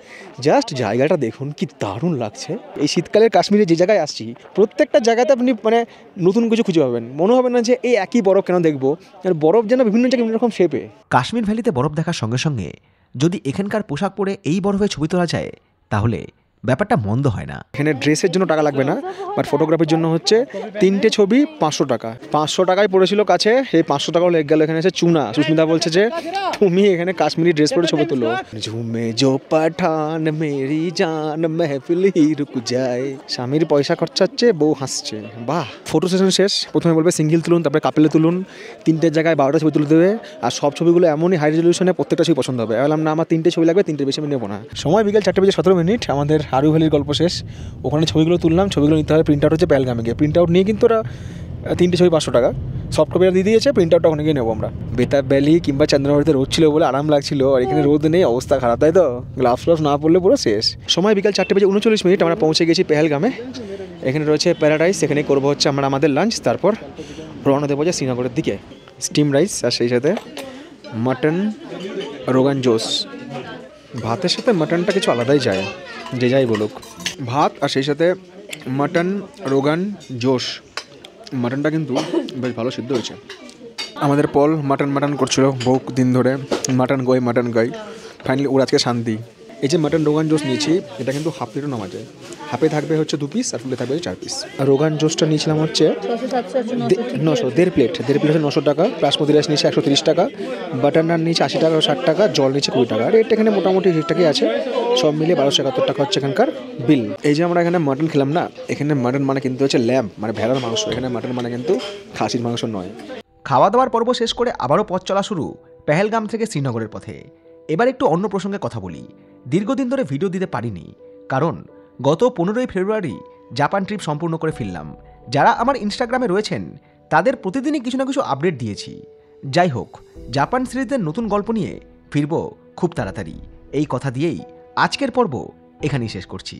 জাস্ট জায়গাটা দেখুন কি দারুণ লাগছে। এই শীতকালের কাশ্মীরে যে জায়গায় আসছি, প্রত্যেকটা জায়গাতে আপনি মানে নতুন কিছু খুঁজে পাবেন। মনে হবে না যে এই একই বরফ কেন দেখবো, আর বরফ যেন বিভিন্ন জায়গায় বিভিন্ন রকম শেপে। কাশ্মীর ভ্যালিতে বরফ দেখার সঙ্গে সঙ্গে যদি এখানকার পোশাক পরে এই বরফে ছবি তোলা যায় তাহলে ব্যাপারটা মন্দ হয় না। এখানে ড্রেসের জন্য টাকা লাগবে না, বাট ফটোগ্রাফির জন্য হচ্ছে 3টে ছবি 500 টাকা। 500 টাকায় পড়েছিল কাছে, এই 500 টাকাও লেগে গেল। এখানে এসে চুনা। সুস্মিতা বলছে যে তুমি এখানে কাশ্মীরি ড্রেস পরে ছবি তুলো। ঝুমে জো পাঠান মেরি জান মেহফিল হি রুক যায়। স্বামীর পয়সা খরচা হচ্ছে, বউ হাসছে। বাহ। ফটো সেশন শেষ। প্রথমে বলবে সিঙ্গেল তুলুন, তারপরে কাপেলে তুলুন। 3টের জায়গায় 12টা ছবি তুলে দেবে। আর সব ছবিগুলো এমনই হাই রেজলিউশনে, প্রত্যেকটা ছবি পছন্দ হবে। বললাম না আমার 3টে ছবি লাগবে, 3টের বেশি আমি নেবো না। সময় বিকেল 4:17। আমাদের আরু ভ্যালির গল্প শেষ। ওখানে ছবিগুলো তুললাম। ছবিগুলো নিতে হবে, প্রিন্ট আউট হচ্ছে পেহেলগামে গিয়ে। প্রিন্ট আউট নিয়ে কিন্তু ওরা 3টে ছবি 500 টাকা, সফট কপিটা দিয়ে দিয়েছে। প্রিন্ট আউটটা ওখানে গিয়ে নেবো আমরা। বেতাব ভ্যালি কিংবা চন্দ্রবাড়িতে রোদ ছিল বলে আরাম লাগছিল, আর এখানে রোদ নেই, অবস্থা খারাপ, তাই তো? গ্লাভস না পড়লে পুরো শেষ। সময় বিকেল 4:39। আমরা পৌঁছে গেছি পেহেলগামে। এখানে রয়েছে প্যারাডাইস, এখানে করবো হচ্ছে আমরা আমাদের লাঞ্চ। তারপর রওনা দেবো যে শ্রীনগরের দিকে। স্টিম রাইস আর সেই সাথে মাটন রোগান জোশ। ভাতের সাথে মাটনটা কিছু আলাদাই যায়, যে যাই বলুক। ভাত আর সেই সাথে মাটন রোগান জোশ। মাটনটা কিন্তু বেশ ভালো সিদ্ধ হয়েছে। আমাদের পল মাটন করছিল বহু দিন ধরে, মাটন গাই। ফাইনালি ওর আজকে শান্তি। এই যে মাটন রোগান জোশ নিয়েছি, এটা কিন্তু হাফ প্লেটও নেওয়া যায়। হাফে থাকবে হচ্ছে 2 পিস আর ফুলে থাকবে 4 পিস। আর রোগান জোশটা নিয়েছিলাম হচ্ছে 900, 1.5 প্লেট হচ্ছে 900 টাকা। প্লাসমতি রাইস নিয়েছে 130 টাকা। বাটার নান নিয়েছে 80 টাকা 60 টাকা। জল নিয়েছে 20 টাকা। রেটটা এখানে মোটামুটি ঠিকঠাকই আছে। সব মিলিয়ে 1271 টাকা হচ্ছে এখানকার বিল। এই যে আমরা এখানে মাটন খেলাম না, এখানে মাটন মানে কিন্তু হচ্ছে ল্যাম্ব, মানে ভেড়ার মাংস। এখানে মাটন মানে কিন্তু খাসির মাংস নয়। খাওয়া দাওয়ার পর্ব শেষ করে আবারও পথ চলা শুরু পেহেলগাম থেকে শ্রীনগরের পথে। এবার একটু অন্য প্রসঙ্গে কথা বলি। দীর্ঘদিন ধরে ভিডিও দিতে পারিনি, কারণ গত 15ই ফেব্রুয়ারি জাপান ট্রিপ সম্পূর্ণ করে ফিরলাম। যারা আমার ইনস্টাগ্রামে রয়েছেন তাদের প্রতিদিনই কিছু না কিছু আপডেট দিয়েছি। যাই হোক, জাপান সিরিজের নতুন গল্প নিয়ে ফিরব খুব তাড়াতাড়ি। এই কথা দিয়েই আজকের পর্ব এখানেই শেষ করছি।